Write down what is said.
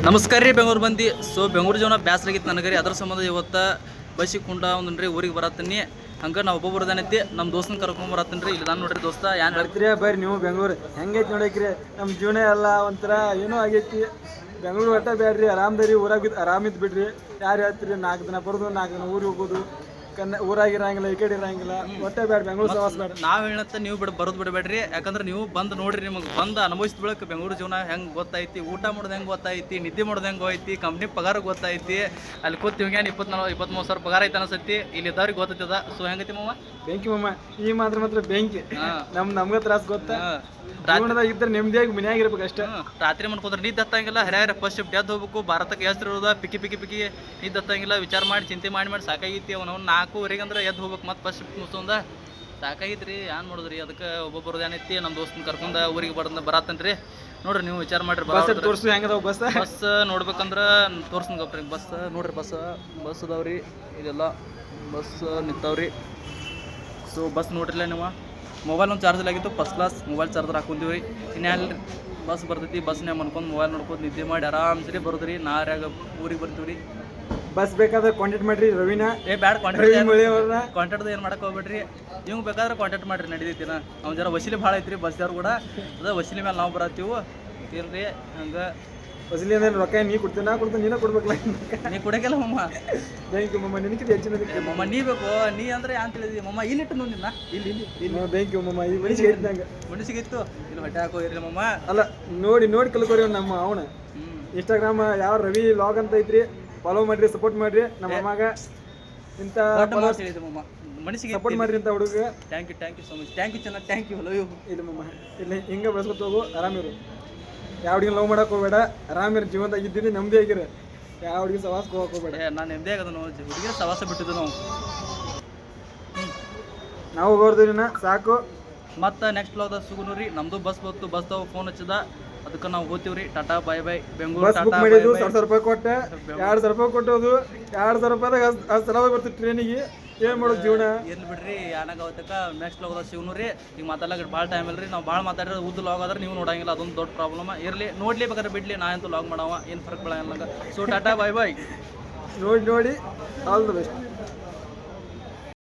ನಮಸ್ಕಾರ ರೀ ಬೆಂಗಳೂರು ಬಂದು ಬೆಂಗಳೂರು ಜೀವನ ಬ್ಯಾಸರಾಗಿತ್ತು ನನಗೆ ರೀ ಅದ್ರ ಸಂಬಂಧ ಇವತ್ತು ಬಸ್ಸಿಗೆ ಕುಂಡ ಒಂದ್ರಿ ಊರಿಗೆ ಬರತ್ತೀನಿ ಹಂಗೆ ನಾವು ಒಬ್ಬೊಬ್ಬರದನೈತಿ ನಮ್ಮ ದೋಸ್ತನ ಕರ್ಕೊಂಡ್ ಬರತ್ತೀನಿ ರೀ ಇಲ್ಲಿ ನಾನು ನೋಡ್ರಿ ದೋಸ್ತ ಏನ್ ಹೇಳ್ತೀರಿ ಬರ್ರಿ ನೀವು ಬೆಂಗಳೂರು ಹೆಂಗೈತಿ ನೋಡಕ್ರಿ ನಮ್ಮ ಜೀವನ ಎಲ್ಲ ಒಂಥರ ಏನೋ ಆಗೈತಿ ಬೆಂಗಳೂರು ಒಟ್ಟ ಬೇಡ್ರಿ ಆರಾಮ್ದಾರಿ ಊರಾಗ ಬಿದ್ದು ಆರಾಮಿದ್ದು ಬಿಡ್ರಿ ಯಾರು ಹೇಳ್ತೀರಿ 4 ದಿನ ಬರೋದು 4 ದಿನ ಊರಿಗೆ ಹೋಗೋದು ಊರಾಗಿರಂಗಿಲ್ಲ ಈ ಕಡೆ ಇರಂಗಿಲ್ಲ ಒಟ್ಟೆ ಬೇಡ ಬೆಂಗಳೂರು ಸವಾಸ ಬೇಡ ನಾವು ಹೇಳತ್ತ ನೀವು ಬರೋದು ಬಿಡಬೇಡ್ರಿ ಯಾಕಂದ್ರೆ ನೀವು ಬಂದು ನೋಡ್ರಿ ನಿಮಗೆ ಬಂದು ಅನುಭವಿಸಿದ ಬಳಿಕ ಬೆಂಗಳೂರು ಜೀವನ ಹೆಂಗೆ ಗೊತ್ತೈತಿ ಊಟ ಮಾಡೋದು ಹೆಂಗೆ ಗೊತ್ತೈತಿ ನಿದ್ದೆ ಮಾಡೋದು ಹೆಂಗೆ ಹೋಯ್ತಿ ಕಂಪ್ನಿ ಪಗಾರ ಗೊತ್ತೈತಿ ಅಲ್ಲಿ ಕೂತು ಹಿಂಗೇನು 24-23 ಸಾವಿರ ಪಗಾರ ಐತೆ ಅನ್ಸತ್ತಿ ಇಲ್ಲಿ ಇದ್ದವ್ರಿಗೆ ಗೊತ್ತೈತದ ಸೊ ಹೆಂಗೈತಿ ಮಮ್ಮ ಬೆಂಕಿ ಮಮ್ಮ ಈ ಮಾತ್ರ ಬೆಂಕಿ ನಮ್ಗೆ ತ್ರಾಸ ಗೊತ್ತಾ ಜೀವನದಾಗ ಇದ್ರೆ ನೆಮ್ಮದಿಯಾಗಿ ಮನ್ಯಾಗಿರ್ಬೇಕು ಅಷ್ಟೇ ರಾತ್ರಿ ಮನ್ಕೊಂಡ್ರೆ ನೀರು ಹತ್ತಂಗಿಲ್ಲ ಹರಿಯಾರ ಫಸ್ಟ್ ಶಿಫ್ಟ್ ಎದ್ದು ಹೋಗ್ಬೇಕು ಭಾರತಕ್ಕೆ ಹೆಸರು ಇರೋದ ಪಿಕ್ಕಿ ನೀರು ಹತ್ತಂಗಿಲ್ಲ ವಿಚಾರ ಮಾಡಿ ಚಿಂತೆ ಮಾಡಿ ಸಾಕಾಗೈತಿ ಅವನು 4:00 ಅಂದ್ರೆ ಎದ್ದು ಹೋಗ್ಬೇಕು ಮತ್ತೆ ಫಸ್ಟ್ ಶಿಫ್ಟ್ ಮುಗಿಸೋಂದ ಸಾಕಾಗಿತ್ರಿ ಏನ್ ಮಾಡೋದ್ರಿ ಅದಕ್ಕೆ ಒಬ್ಬೊಬ್ಬರದ್ದು ಏನೈತಿ ನಮ್ಮ ದೋಸ್ತನ ಕರ್ಕೊಂಡು ಊರಿಗೆ ಬರತ್ತನ್ರಿ ನೋಡ್ರಿ ನೀವು ವಿಚಾರ ಮಾಡ್ರಿ ತೋರಿಸು ಹೆಂಗದಾವ ಬಸ್ ನೋಡ್ಬೇಕಂದ್ರೆ ತೋರ್ಸ್ನ ಗಪ್ರಿ ಬಸ್ ನೋಡ್ರಿ ಬಸ್ ಅದಾವ್ರಿ ಇದೆಲ್ಲ ಬಸ್ ನಿಂತಾವ್ರಿ ಸೊ ಬಸ್ ನೋಡ್ರಿಲ್ಲ ನೀವು ಮೊಬೈಲ್ ಒಂದು ಚಾರ್ಜ್ ಆಗಿತ್ತು ಫಸ್ಟ್ ಕ್ಲಾಸ್ ಮೊಬೈಲ್ ಚಾರ್ಜರ್ ಹಾಕೊಂತೀವಿ ಇನ್ಯಾಲ್ರಿ ಬಸ್ ಬರ್ತೈತಿ ಬಸ್ನ್ಯಾಗ ಮನ್ಕೊಂಡು ಮೊಬೈಲ್ ನೋಡ್ಕೊಂಡು ನಿದ್ದೆ ಮಾಡಿ ಆರಾಮ್ಸರಿ ಬರೋದ್ರಿ ನಾರ್ಯಾಗ ಊರಿಗೆ ಬರ್ತೀವಿ ರೀ ಬಸ್ ಬೇಕಾದ್ರೆ ಕಾಂಟ್ಯಾಕ್ಟ್ ಮಾಡ್ರಿ ರವಿನ ಬ್ಯಾಡ ಕಾಂಟ್ಯಾಕ್ಟ್ ಏನು ಮಾಡಕ್ಕೆ ಹೋಗ್ಬೇಡ್ರಿ ಇವಂಗೆ ಬೇಕಾದ್ರೆ ಕಾಂಟ್ಯಾಕ್ಟ್ ಮಾಡ್ರಿ ನಡೀತೈತಿನ ಅವ್ನು ಜರ ವಸೀಲಿ ಭಾಳ ಐತ್ರಿ ಬಸ್ದವ್ರು ಕೂಡ ಅದ ವಸೀಲಿ ಮೇಲೆ ನಾವು ಬರತ್ತೀವಿ ಇಲ್ರಿ ಹಂಗೆ ವಸೀಲಿ ಅಂದ್ರೆ ರೊಕ್ಕ ನೀ ಕೊಡ್ತೀನಿ ನಾ ಕೊಡ್ತೀನಿ ನೀನ ಕೊಡ್ಬೇಕಲ್ಲ ನೀ ಕೊಡೋಕ್ಕೆಲ್ಲ ಮಮ್ಮ ಥ್ಯಾಂಕ್ ಯು ಮಮ್ಮ ನಿನಕಿಂತ ಹೆಚ್ಚಿನ ಮಮ್ಮ ನೀ ಬೇಕು ನೀ ಅಂದ್ರೆ ಅಂತ ಹೇಳಿದ್ವಿ ಮಮ್ಮ ಇಲ್ಲಿಟ್ಟು ನಿನ್ನ ಇಲ್ಲಿ ಥ್ಯಾಂಕ್ ಯು ಮಮ್ಮ ಈ ಮನುಷ್ಯ ಇದ್ದಂಗೆ ಮನುಷ್ಯಗಿತ್ತು ಇಲ್ಲಿ ಹೊಟ್ಟೆ ಹಾಕೋ ಇರಲಿ ಮಮ್ಮ ಅಲ್ಲ ನೋಡಿ ಕಲ್ಕೋರಿ ನಮ್ಮ ಅವನ ಇನ್ಸ್ಟಾಗ್ರಾಮ್ ಯಾವ ರವಿ ಲಾಗ್ ಅಂತ ಐತ್ರಿ ಫಾಲೋ ಮಾಡ್ರಿ ಸಪೋರ್ಟ್ ಮಾಡ್ರಿ ನಮ್ಮ ಅಮ್ಮಾಗ ಇಂಥ ಮನಸ್ಸಿಗೆ ಸಪೋರ್ಟ್ ಮಾಡ್ರಿ ಅಂತ ಹುಡುಗ thank you so much thank you love you ಇಲ್ಲ ಮಮ್ಮ ಇಲ್ಲಿ ಹಿಂಗೆ ಬೆಳೆಸ್ಕೊತ ಹೋಗು ಆರಾಮಿರು ಯಾವ ಹುಡುಗಿನ ಲವ್ ಮಾಡಕ್ಕೆ ಹೋಗ್ಬೇಡ ಆರಾಮಿರು ಜೀವನದಾಗ ಇದ್ದೀನಿ ನೆಮ್ಮದಿ ಆಗಿರ ಯಾವ ಹುಡುಗಿ ಸವಾಸಕ್ಕೆ ಹೋಗಕ್ಕೆ ಹೋಗ್ಬೇಡ ನಾನು ನೆಮ್ಮದಿ ಆಗದ ಹುಡುಗಿನ ಸವಾಸ ಬಿಟ್ಟಿದ್ದು ನಾವು ಹೋಗೋರ್ದಿನ ಸಾಕು ಮತ್ತು ನೆಕ್ಸ್ಟ್ ಬ್ಲಾಗ್ದಾಗ ಸಿಗುನು ರೀ ನಮ್ಮದು ಬಸ್ ತಾವು ಫೋನ್ ಹಚ್ಚದ ಅದಕ್ಕೆ ನಾವು ಹೋಗ್ತೀವ್ರಿ ಟಾಟಾ ಬಾಯ್ ಬೆಂಗಳೂರು ಬಸ್ ಬುಕ್ ಮಾಡಿದ್ದು 1,000 ರೂಪಾಯಿ ಕೊಟ್ಟೆ 2,000 ರೂಪಾಯಿ ಕೊಟ್ಟೋದು 2,000 ರೂಪಾಯಿದಾಗ ಅಷ್ಟು ಸಲ ಬರ್ತೀವಿ ಟ್ರೈನಿಗೆ ಏನು ಮಾಡೋದು ಜೀವನ ಇರ್ಲಿ ಬಿಡ್ರಿ ಏನಾಗ ಅವತ್ತಕ್ಕ ನೆಕ್ಸ್ಟ್ ಲಾಗ್ದಾಗ ಸಿಗುನು ರೀ ಈಗ ಮಾತಾಡ್ಲಾಕ ಭಾಳ ಟೈಮ್ ಇಲ್ಲ ರೀ ನಾವು ಭಾಳ ಮಾತಾಡಿದ್ರೆ ಉದ್ದು ಲಾಗ್ ಆದ್ರೆ ನೀವು ನೋಡಂಗಿಲ್ಲ ಅದೊಂದು ದೊಡ್ಡ ಪ್ರಾಬ್ಲಮ್ ಇರಲಿ ನೋಡ್ಲಿ ಬೇಕಾದ್ರೆ ಬಿಡ್ಲಿ ನಾ ಅಂತೂ ಲಾಗ್ ಮಾಡವ ಏನು ಫರ್ಕ್ ಬೀಳಂಗಿಲ್ಲ ಸೊ ಟಾಟಾ ಬಾಯ್ ನೋಡಿ ಆಲ್ ದ ಬೆಸ್ಟ್